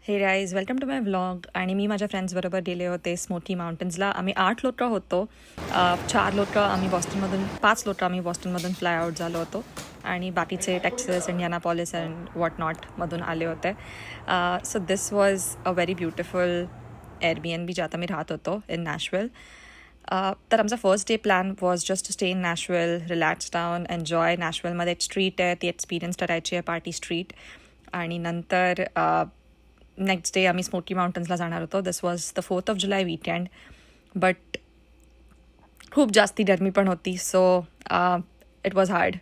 हे guys welcome to my vlog. आणि मी माझ्या फ्रेंड्सबरोबर गेले होते स्मोकी माउंटन्सला. आम्ही 8 लोकं होतो. 4 लोकं आम्ही बॉस्टनमधून, 5 लोकं आम्ही बॉस्टनमधून फ्लाय आउट झालो होतो आणि बाकीचे टेक्सास, इंडियानापॉलिस अँड वॉट नॉटमधून आले होते. So this was a very beautiful Airbnb ज्यात आम्ही राहत होतो इन नॅशविल. तर आमचा first day plan was just to stay in Nashville, relax down, enjoy. नॅशविलमध्ये एक स्ट्रीट आहे, ती एक्सपिरियन्स करायची आहे, पार्टी स्ट्रीट. आणि नंतर नेक्स्ट डे आम्ही स्मोकी माउंटन्सला जाणार होतो. This was the 4th of July weekend, but खूप जास्ती गरमी पण होती, so it was hard.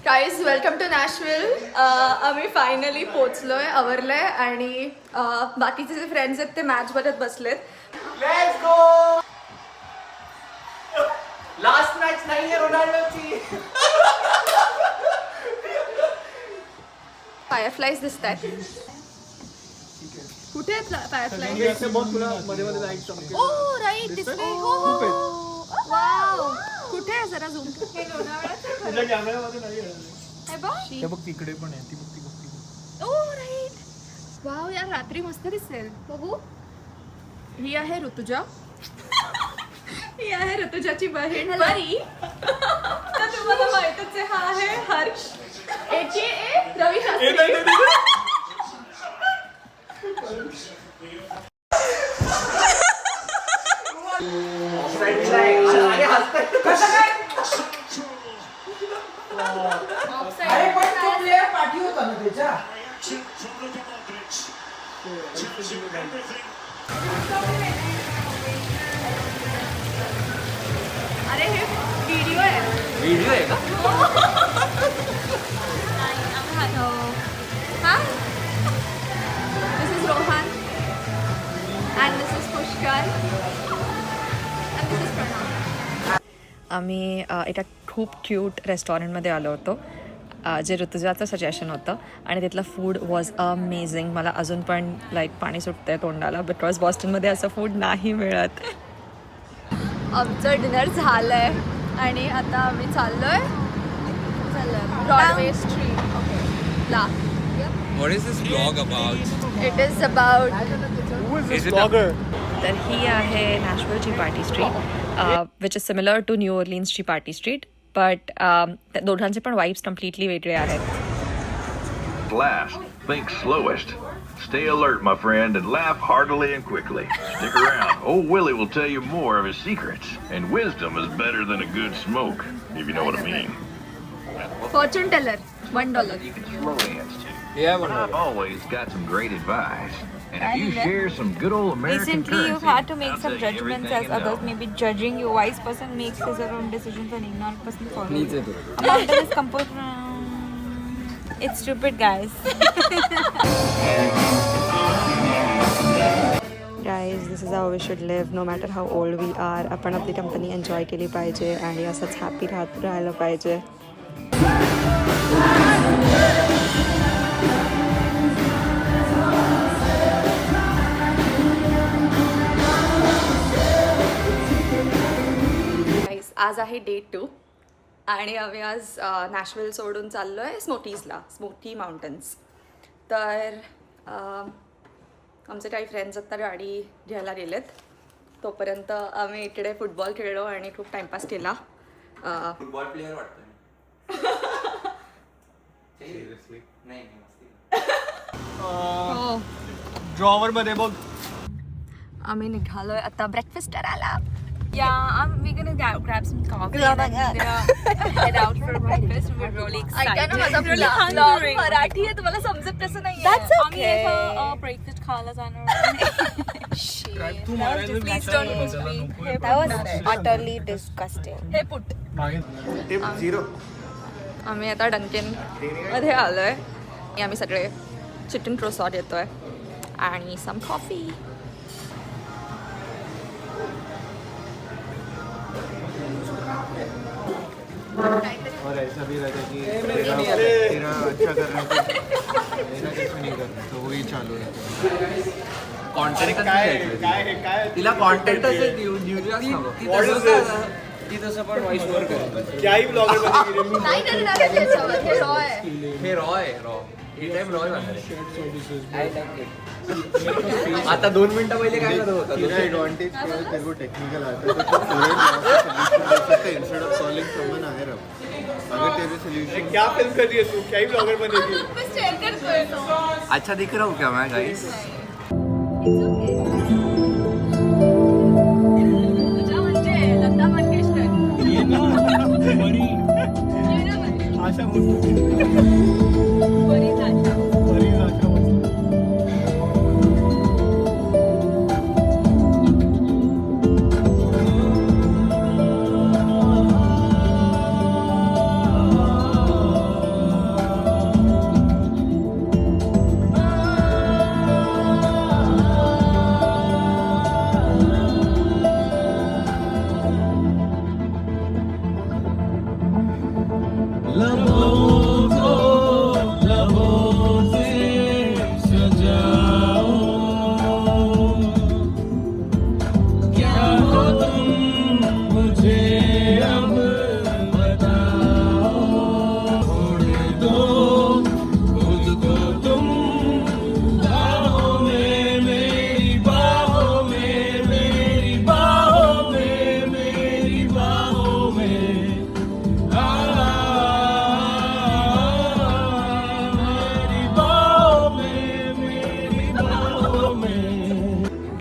Guys welcome to Nashville. आम्ही फायनली पोचलोय, आवरलंय आणि बाकीचे जे फ्रेंड्स आहेत ते मॅच बघत बसलेत. Let's go. लास्ट मॅच नाहीये रोनाल्डोची. फायरफ्लाईज दिसत आहेत. कुठे आहेत फायरफ्लाईज? ओ राईट, दिसले. हो वाव, कुठे आहे? जरा झूम. हे लोणावळ्यात कॅमेरामध्ये नाही आहे बघ, तिकडे पण आहे. ती बघ. ओ राईट, वाव यार, रात्री मस्त दिसेल. बघू. ही आहे ऋतुजा. ही आहे ऋतुजाची बहीण परी. तर तुम्हाला माहितच आहे, हा आहे हर्ष AKA रवी शास्त्री. अरे हे व्हिडिओ आहे. व्हिडिओ आहे का? Hi. This is Rohan. And this is Pushkar. And this is Pranav. आम्ही एका खूप क्यूट रेस्टॉरंटमध्ये आलो होतो, जे ऋतुजाचं सजेशन होतं. आणि तिथलं फूड वॉज अमेझिंग. मला अजून पण पाणी सुटतं आहे तोंडाला, बिकॉज बॉस्टनमध्ये असं फूड नाही मिळत. आमचं डिनर झालंय आणि आता आम्ही चाललोय ब्रॉडवे स्ट्रीट. ओके ला. What is this vlog about? It is about. Is it a तर ही आहे नॅशविलची party street, which is similar to new ऑर्लिन्सची पार्टी स्ट्रीट, बट दोघांचे पण वाईब्स कम्प्लिटली वेगळे आहेत. Last, think slowest. Stay alert, my friend, and laugh heartily and quickly. Stick around. Old Willie will tell you more of his secrets. And wisdom is better than a good smoke, if you know what I mean. Fortune teller $1. You can slow dance too. Yeah, I've always got some great advice. And if you share some good old American Recently, currency, you've had to make I'll some tell you judgments everything as you others know. may be judging you. Wise person makes his or her own decisions and ignorant person follows. Needs it. A mountain is composed. It's stupid, guys. Guys, this is how we should live, no matter how old we are. आपण आपली company enjoy केली पाहिजे आणि असंच happy राहायला पाहिजे. आज आहे डे 2 आणि आम्ही आज नॅशविल सोडून चाललो आहे स्मोकी माउंटन्स. तर आमचे काही फ्रेंड्स आता गाडी घ्यायला गेलेत. तोपर्यंत आम्ही इकडे फुटबॉल खेळलो आणि खूप टाइमपास केला. फुटबॉल प्लेयर वाटतोय. ड्रॉवर मध्ये बघ. आम्ही निघालोय आता ब्रेकफास्ट करायला. Yeah, we're gonna grab some coffee and then head out for breakfast. We're really excited. ऐका ना, माझा Really ब्लॉग hungry. मराठी आहे, तुम्हाला समजत कसं नाही. आम्ही आता breakfast खायला जाणार. Please don't push me. That was utterly disgusting. हे पुट. टिप 0. आम्ही आता डंकेन मध्ये आलोय आणि आम्ही सगळे चिकन क्रोसॉट येतोय आणि सम कॉफी. और ऐसा भी रहता है कि तेरा अच्छा करना मेरा कैसे नहीं करना, तो वही चालू रहता. कॉन्टेंट काय तिला कॉन्टेंट असं देऊन ती तसं पण व्हॉइस ओव्हर करेल. त्याही ब्लॉगर मध्ये नाही करणार आहे त्याच्यावर. हे raw आहे. हे रॉ आहे रॉ. ही टाइम रॉय होणार आहे. आता 2 मिनिटं पहिले काय करत होता तेरा एडवांटेज क्या है, तेरे को टेक्निकल आता है तो तू तुरंत सॉल्यूशन दे सकता है instead of calling someone higher up. अगर तेरे सोल्यूशन क्या फिल्म कर रही है तू, क्या ही ब्लॉगर बनेगी. बस शेअर करतोय तो. अच्छा दिख रहा हूँ क्या मैं गाइस? तुझ्या म्हणजे लता मंगेशकर. आशा भोसले. बरीच आशा. बरीच आशा भोसले.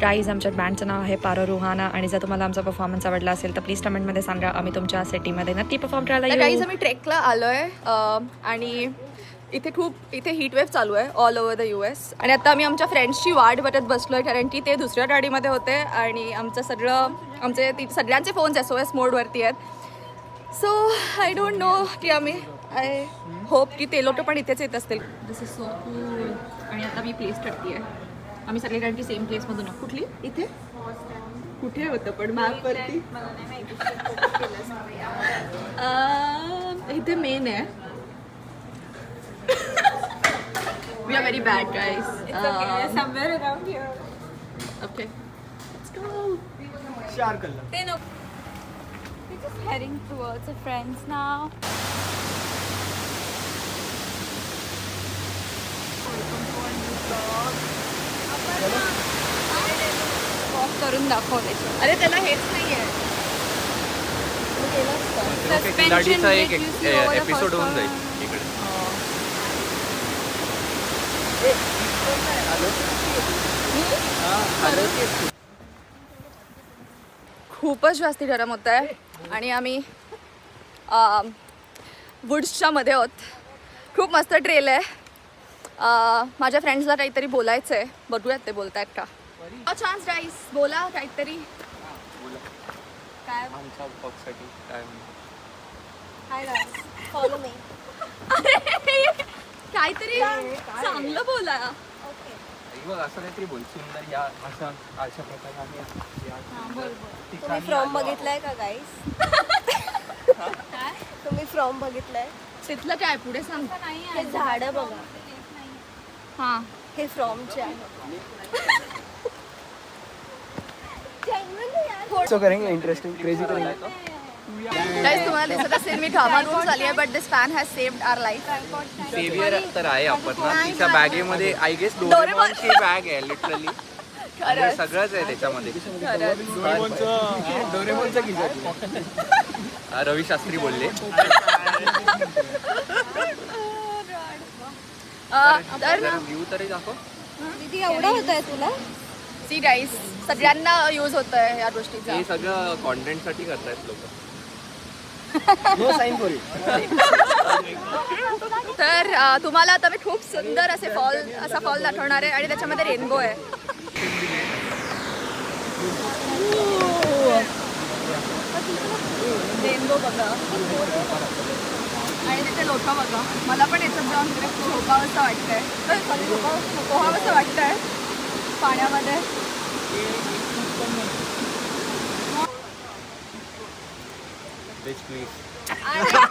गाईज आमच्या बँडचं नाव आहे पारो रुहाना आणि जर तुम्हाला आमचा परफॉर्मन्स आवडला असेल तर प्लीज कमेंटमध्ये सांगा. आम्ही तुमच्या सिटीमध्ये नक्की परफॉर्म करायला तर काहीच येऊ. आम्ही ट्रेकला आलोय आणि इथे हीट वेव्ह चालू आहे ऑल ओव्हर द US. आणि आता आम्ही आमच्या फ्रेंड्सची वाट बघत बसलोय कारण की ते दुसऱ्या गाडीमध्ये होते आणि आमचे सगळ्यांचे फोन्स SOS मोडवरती आहेत. सो आय डोंट नो की आय होप की ते लोक पण इथेच येत असतील. दिस इज सो कूल. आणि आता मी प्लेस करते आहे. आम्ही सगळे कारण की सेम प्लेसमधून कुठली इथे कुठे होतं पण मॅपवरती इथे मेन आहे. We are very bad guys. somewhere around here. Okay चार कल्ला. We're just heading towards our friends now. Walk करून दाखवले. अरे त्याला हेच नाही आहे. किल्लाडीचा एक एपिसोड होऊन जाईल इकडे. खूपच जास्ती गरम होत आहे आणि आम्ही वुड्सच्या मध्ये आहोत. खूप मस्त ट्रेल आहे. माझ्या फ्रेंड्सला काहीतरी बोलायचं आहे. बघूयात ते बोलतायत का. चान्स राईस बोला काहीतरी. काय आमच्या पक्षासाठी काय हाय गाइस फॉलो मी. काहीतरी चांगलं बोला. बघ असं काहीतरी बोल. सुंदर या अशा प्रकारे आम्ही तुम्ही फ्रॉम बघितलाय का गाईस? तुम्ही फ्रॉम बघितलाय? तिथलं काय पुढे सांग. हे झाडं बघा. हां हे फ्रॉमचे आहे. सो करेंगे इंटरेस्टिंग क्रेजी करेंगे. गाईस तुम्हाला दिसत असेल मी घामाघूम झाली आहे but this fan has saved our life. Saviour तर आहे आपण ना. तिच्या बॅगेमध्ये आय गेस डोरेमॉनची बॅग आहे लिटरली. सगळंच आहे त्याच्यामध्ये. डोरेमॉनचं किस्सा रवी शास्त्री बोलले. तर व्ह्यू तरी दाखव. दीदी एवढं होत आहे तुला? सी गाईस सगळ्यांना यूज होत आहे या गोष्टीचा. हे सगळं कॉन्टेंटसाठी करतायत लोक. तर तुम्हाला आता मी खूप सुंदर असा फॉल दाखवणार आहे आणि त्याच्यामध्ये रेनबो आहे. रेनबो बघा आणि तिथे लोक बघा. मला पण याच्यात जाऊन झोपावंसं वाटतंय. पोहावंसं वाटतंय पाण्यामध्ये.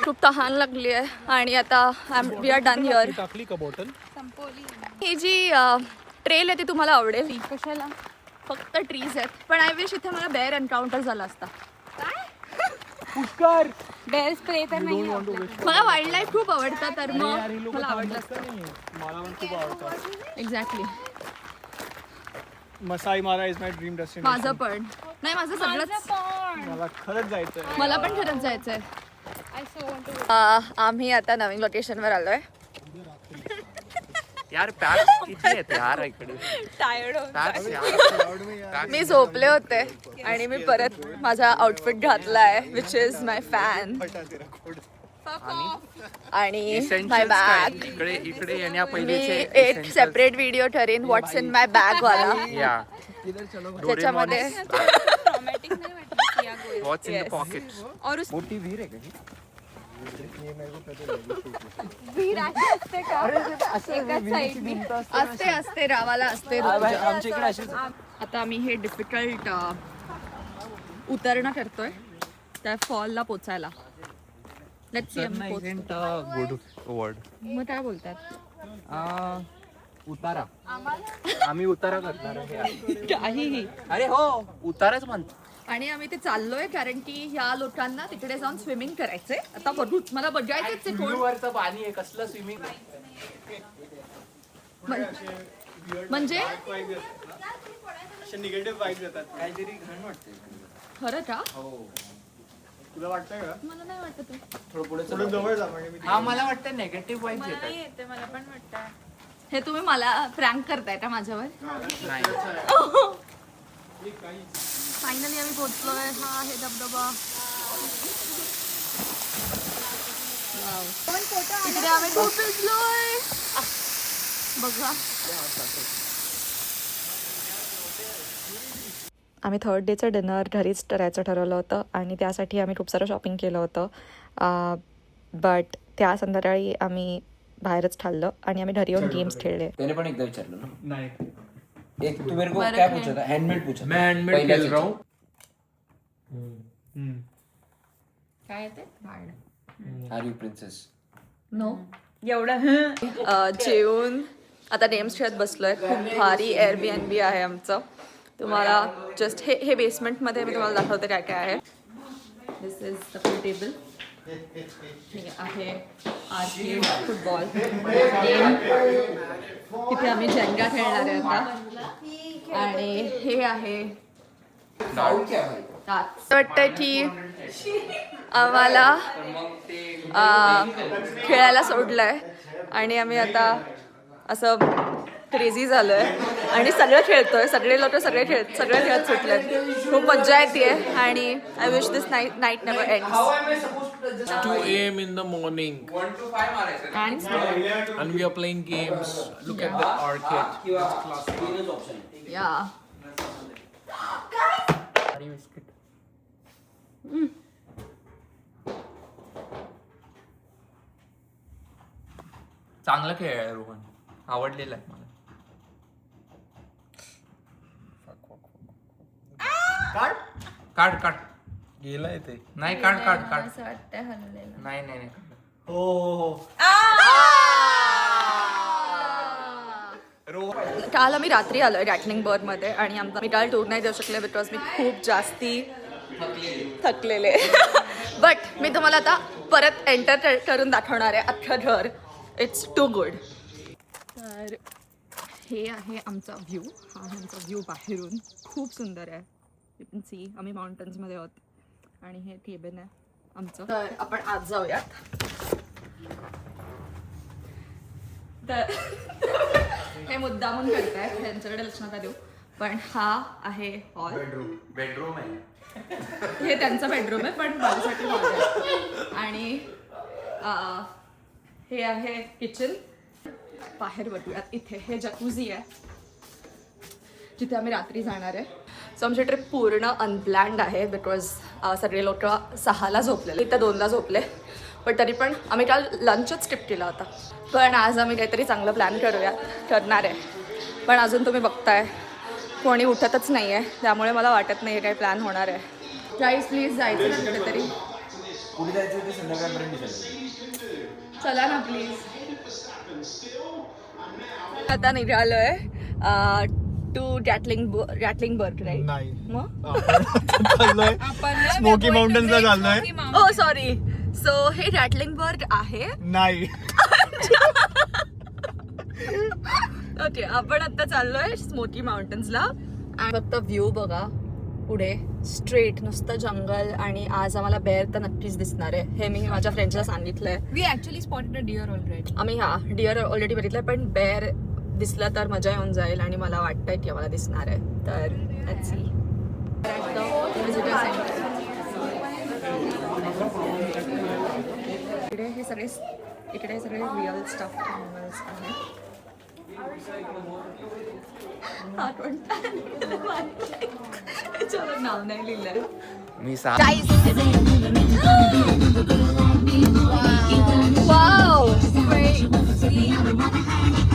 खूप तहान लागली आहे आणि आता वी आर डन हिअर. टाकली का बॉटल? ही जी ट्रेल आहे ती तुम्हाला आवडेल. कशाला? फक्त ट्रीज आहेत पण आय विश इथे मला बेअर एन्काउंटर झाला असता. पुष्कर बेअर स्प्रे तर नाही मला वाईल्ड लाईफ खूप आवडतं तर मग मला आवडलं मला पण खूप आवडतं. एक्झॅक्टली. मसाई मारा इज माय ड्रीम डेस्टिनेशन. माझं पण नाही, माझं सगळंच. मला खरंच जायचंय. मला पण खरंच जायचंय. आम्ही आता नवीन लोकेशनवर आलोय. यार पॅक्स किती आहेत यार इकडे. टायर्ड Packs यार. मी झोपले होते आणि मी परत माझा आउटफिट घातलाय विच इज माय फॅन आणि माय Essentials बॅग. काय? इकडे येण्या मी पहिलेचे एक सेपरेट व्हिडिओ ठरेन व्हॉट्स इन माय बॅग वाला. या त्याच्यामध्ये what's in the Yes. Pocket. मोठी विहीर आहे का ही? असते असते रावाला असते. आता आम्ही हे डिफिकल्ट उतरणं करतोय त्या फॉलला पोचायला. लेट्स सी आम्ही पोहोचतो. Good word. मग काय बोलतात? उतारा. आम्ही उतारा करणार आहे. काहीही. अरे हो उताराच म्हणतो. आणि आम्ही ते चाललोय कारण की ह्या लोकांना तिकडे जाऊन स्विमिंग करायचंय. आता बघू, मला बघायचंच आहे कोण वरचं पाणी आहे कसलं स्विमिंग. म्हणजे अशा निगेटिव्ह वाईब्स येतात. काहीतरी घाण वाटते. खरं का? तुला वाटतंय का? मला नाही वाटत आहे. थोडं पुढे थोडं जवळ जा म्हणजे मी हा मला वाटतं नेगेटिव्ह वाईब्स येतात. येते मला पण वाटतं. हे तुम्ही मला प्रँक करताय का माझ्यावर? नाही. फायनली आम्ही पोहोचलोय. हा आहे धबधबा. इकडे आम्ही खूप भिजलोय. बघा. आम्ही थर्ड डेचं डिनर घरीच करायचं ठरवलं होतं आणि त्यासाठी आम्ही खूप सारं शॉपिंग केलं होतं. बट त्या संध्याकाळी आम्ही बाहेरच खाल्लं आणि आम्ही घरी येऊन गेम्स खेळले. त्याने पण एकदा विचारलं ना. नाही. एक तू मेरे को क्या पूछा था? हैंडमेड पूछा. मैं हैंडमेड खेल रहा हूँ. काय येते? Are you princess? नो. जेवून आता गेम्स खेळत बसलोय. खूप भारी एअरबीएनबी आहे आमचं. तुम्हाला जस्ट हे बेसमेंटमध्ये मी तुम्हाला दाखवते काय काय आहे. दिस इज द पूल टेबल. हे आहे आर्केड फुटबॉल गेम. तिथे आम्ही जेंगा खेळणार आहे आता. आणि हे आहे असं वाटतंय की आम्हाला खेळायला सोडलंय आणि आम्ही आता असं क्रेझी झालोय आणि सगळं खेळतोय. सगळे लोक सगळे खेळत सुटलेत. खूप मज्जा येते आणि I wish this night never ends. 2 a.m. in the morning 1 to 5 मारायचं. and we are playing games. Look at the arcade. या चांगलं खेळ आहे रोहन. आवडलेलं आहे मला. काढ काढ. गेलाय ते. नाही काढ काढ काढ. असं वाटतंय हललेलं. नाही नाही नाही. हो हो हो. काल आम्ही रात्री आलोय रॅटनिंग बर्गमध्ये आणि मी काल टूर नाही देऊ शकले बिकॉज मी खूप जास्ती थकलेले. बट मी तुम्हाला आता परत एंटर करून दाखवणार आहे अख्खं घर. It's too good. तर हे आहे आमचा व्ह्यू. हा आहे आमचा व्ह्यू बाहेरून. खूप सुंदर आहे. यू कॅन सी आम्ही माउंटन्समध्ये आहोत आणि हे केबिन आहे आमचं. तर आपण आज जाऊयात. तर हे मुद्दामून करतायत, त्यांच्याकडे लक्ष नका देऊ. पण हा आहे हॉल. बेडरूम आहे. हे त्यांचा बेडरूम आहे पण माझ्यासाठी हॉल आहे. आणि हे आहे किचन. बाहेर बघूयात. इथे हे जकुझी आहे जिथे आम्ही रात्री जाणार आहे. सो आमची ट्रिप पूर्ण अनप्लॅन्ड आहे बिकॉज सगळे लोक 6ला झोपलेले, इथं 2ला झोपले. पण तरी पण आम्ही काल लंचच स्किप केला होता. पण आज आम्ही काहीतरी चांगलं प्लॅन करणार आहे. पण अजून तुम्ही बघताय कोणी उठतच नाही आहे, त्यामुळे मला वाटत नाही काही प्लॅन होणार आहे. गाईज प्लीज जायचं ना कुठेतरी. कुठे जायचं होते संध्याकाळपर्यंत विचारलं. चला ना प्लीज. आता निघालोय टू रॅटलिंग बर्ग राईट. नाही. मग आपण चाललोय स्मोकी माउंटन्सला चाललोय. ओ सॉरी सो हे रॅटलिंगबर्ग आहे. नाही. ओके, आपण आता चाललोय स्मोकी माउंटन्सला. आणि फक्त व्ह्यू बघा पुढे स्ट्रेट नुसतं जंगल. आणि आज आम्हाला बेअर तर नक्कीच दिसणार आहे, हे मी माझ्या फ्रेंड्सला सांगितलंय. We actually spotted a deer already. आम्ही डिअर ऑलरेडी बघितलंय, पण बेअर दिसलं तर मजा येऊन जाईल आणि मला वाटतंय की आम्हाला दिसणार आहे. तर लेट्स सी. इकडे सगळे रिअल स्टफ ॲनिमल्स आहेत. चलो नाव नाही लिहिलंय मी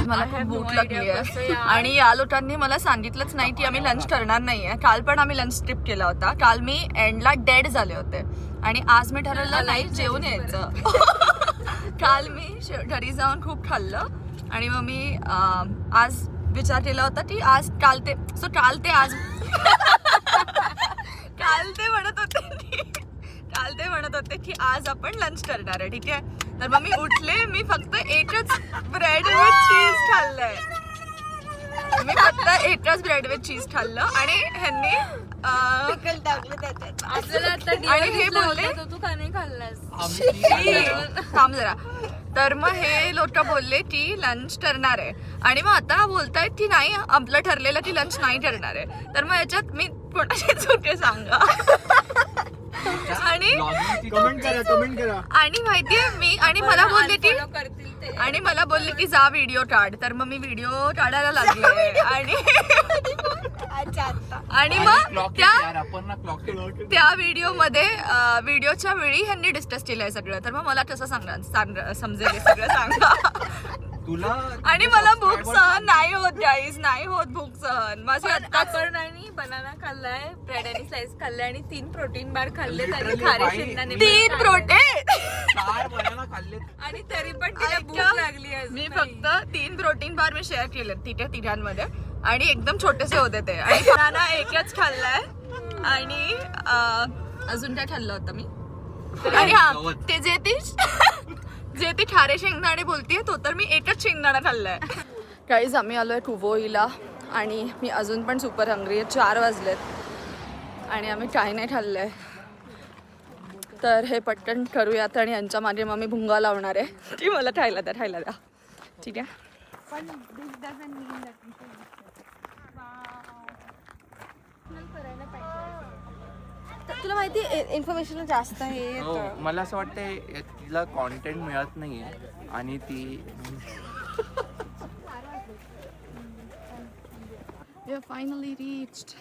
मला खूप भूक लागली आहे आणि या लोकांनी मला सांगितलंच नाही की आम्ही लंच करणार नाहीये. काल पण आम्ही लंच ट्रिप केला होता. काल मी एंडला डेड झाले होते आणि आज मी ठरवलं नाही जेवून यायचं. काल मी घरी जाऊन खूप खाल्लं आणि मग मी आज विचार केला होता की काल ते म्हणत होते की आज आपण लंच करणार आहे. ठीक आहे, तर मग मी उठले. मी फक्त एकच ब्रेड विथ चीज खाल्लं आणि ह्यांनी आणि हे बोलले तू का नाही खाल्लास? थांब जरा. तर मग हे लोक बोलले की लंच करणार आहे आणि मग आता बोलतायत की नाही आपलं ठरलेलं की लंच नाही करणार आहे. तर मग याच्यात मी कोणाची चुके सांगा. आणि कमेंट करा. आणि माहितीये मी आणि मला बोलले की जा व्हिडिओ काढ. तर मग मी व्हिडिओ काढायला लागले आणि मग त्या व्हिडिओच्या वेळी ह्यांनी डिस्कस केलंय सगळं. तर मग मला कसं समजेल हे सगळं सांगा. तुला आणि मला भूक सहन नाही होत गाईज, नाही होत भूक सहन माझी. आपण आणि बनाना खाल्लाय, ब्रेड आणि स्लाइस खाल्ले आणि 3 प्रोटीन बार खाल्ले आणि खारे शेंगदाणे 3 प्रोटीन आणि तरी पण तिला भूक लागली. मी फक्त 3 प्रोटीन बार मी शेअर केले तिघांमध्ये आणि एकदम छोटेसे होते ते. आणि बनाना एकच खाल्लाय आणि अजून काय खाल्लं होतं मी. आणि ते जे ती खारे शेंगदाणे बोलतीये तो तर मी एकच शेंगदाणा खाल्लाय. गाईज आम्ही आलोय कुवोईला आणि मी अजून पण सुपर हंग्री आहे. 4 वाजलेत आणि आम्ही काही नाही खाल्लंय. तर हे पटकन करूयात आणि यांच्या मागे मग मी भुंगा लावणार आहे की मला खायला द्या. ठीक आहे. तुला माहिती इन्फॉर्मेशन जास्त आहे. मला असं वाटतंय तिला कॉन्टेंट मिळत नाहीये आणि ती We have finally reached.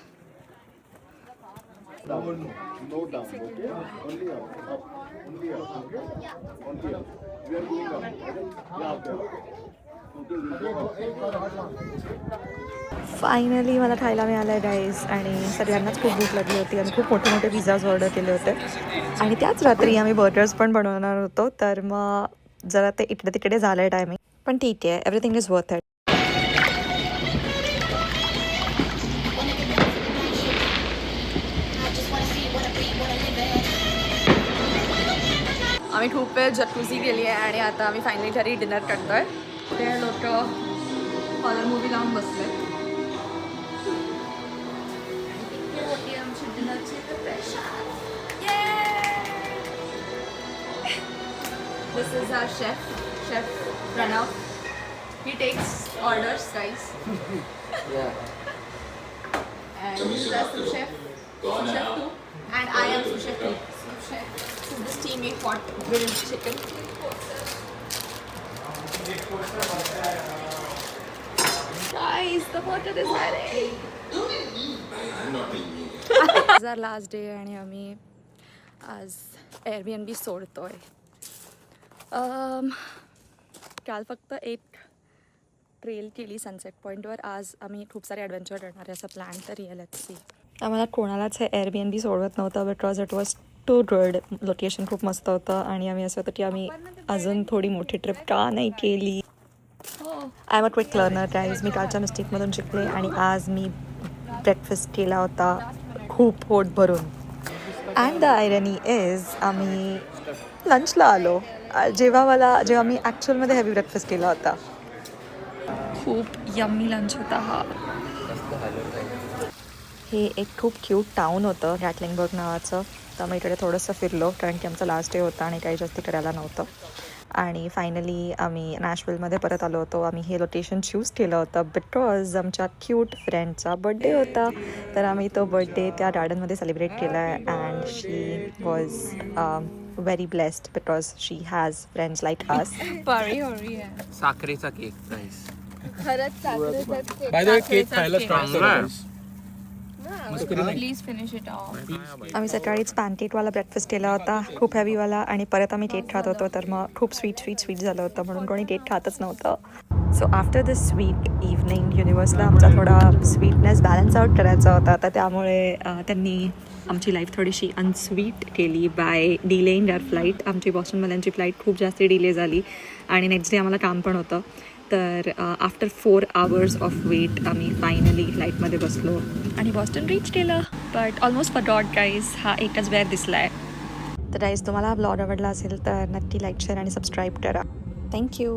Down, no down, okay? Only up, only up, okay? Only up. We are going up, okay? Yeah, up there. Finally मला खायला मिळालं आहे गाईज आणि सगळ्यांनाच खूप भूक लागली होती आणि खूप मोठे मोठे पिझ्झाज ऑर्डर केले होते आणि त्याच रात्री आम्ही बर्गर्स पण बनवणार होतो. तर मग जरा ते इकडे तिकडे झालं आहे टायमिंग, पण ठीक आहे, एव्हरीथिंग इज वर्थ इट. आम्ही खूप वेळ जकूझी केली आहे आणि आता आम्ही फायनली घरी डिनर करतोय. ते लोक हॉरर मूवी लावून बसले. This is our chef Pranav. He takes orders, guys. Yeah. And this is our sous chef too. And I am sous chef too. So this team made hot grilled chicken. Guys, the water is ready. This is our last day आणि आम्ही आज Airbnb सोडतोय. काल फक्त एक trail केली sunset पॉईंटवर. आज आम्ही खूप सारे ॲडव्हेंचर करणार आहे असं प्लॅन तरी आहे. Let's see. आम्हाला कोणालाच हे Airbnb सोडवत नव्हतं because it was too good. Location खूप मस्त होतं आणि आम्ही असं होतं की आम्ही अजून थोडी मोठी ट्रिप का नाही केली. I am a quick learner guys. मी कालच्या मिस्टेकमधून शिकले आणि आज मी ब्रेकफास्ट केला होता खूप पोट भरून. अँड द आयरनी इज आम्ही लंचला आलो जेव्हा मी ॲक्च्युअलमध्ये हेवी ब्रेकफास्ट केला होता. खूप यम्मी लंच होता हा. हे एक खूप क्यूट टाऊन होतं रॅटलिंगबर्ग नावाचं. तर मी इकडे थोडंसं फिरलो कारण की आमचा लास्ट डे होता आणि काही जास्ती करायला नव्हतं. आणि फायनली आम्ही नॅशव्हिलमध्ये परत आलो होतो. आम्ही हे लोकेशन चूज केलं होतं बिकॉज आमच्या क्यूट फ्रेंडचा बड्डे होता. तर आम्ही तो बड्डे त्या गार्डनमध्ये सेलिब्रेट केला आहे and she was very blessed because she has friends like us. पारी हो रही है. साखरेचा केक गाईस. खरंच चांगलं बाय द वे केक खायला स्टार्ट चांगला आहे. करा. Please finish it off. आम्ही सकाळीच पॅनकेकवाला ब्रेकफास्ट केला होता खूप हेवीवाला आणि परत आम्ही केक खात होतो. तर मग खूप स्वीट झालं होतं म्हणून कोणी केक खातच नव्हतं. सो आफ्टर दिस स्वीट इव्हनिंग युनिवर्सला आमचा थोडा स्वीटनेस बॅलन्स आउट करायचा होता. तर त्यामुळे त्यांनी आमची लाईफ थोडीशी अनस्वीट केली बाय डिलेईंग आवर फ्लाईट. आमची बॉस्टनवाल्यांची फ्लाईट खूप जास्त डिले झाली आणि नेक्स्ट डे आम्हाला काम पण होतं. तर आफ्टर 4 hours ऑफ वेट आम्ही फायनली फ्लाईटमध्ये बसलो आणि बॉस्टन रीच केलं. बट ऑलमोस्ट फॉरगॉट गाईज हा एकच वेळ दिसला आहे. तर गाईज तुम्हाला हा ब्लॉग आवडला असेल तर नक्की लाईक शेअर आणि सबस्क्राईब करा. थँक्यू.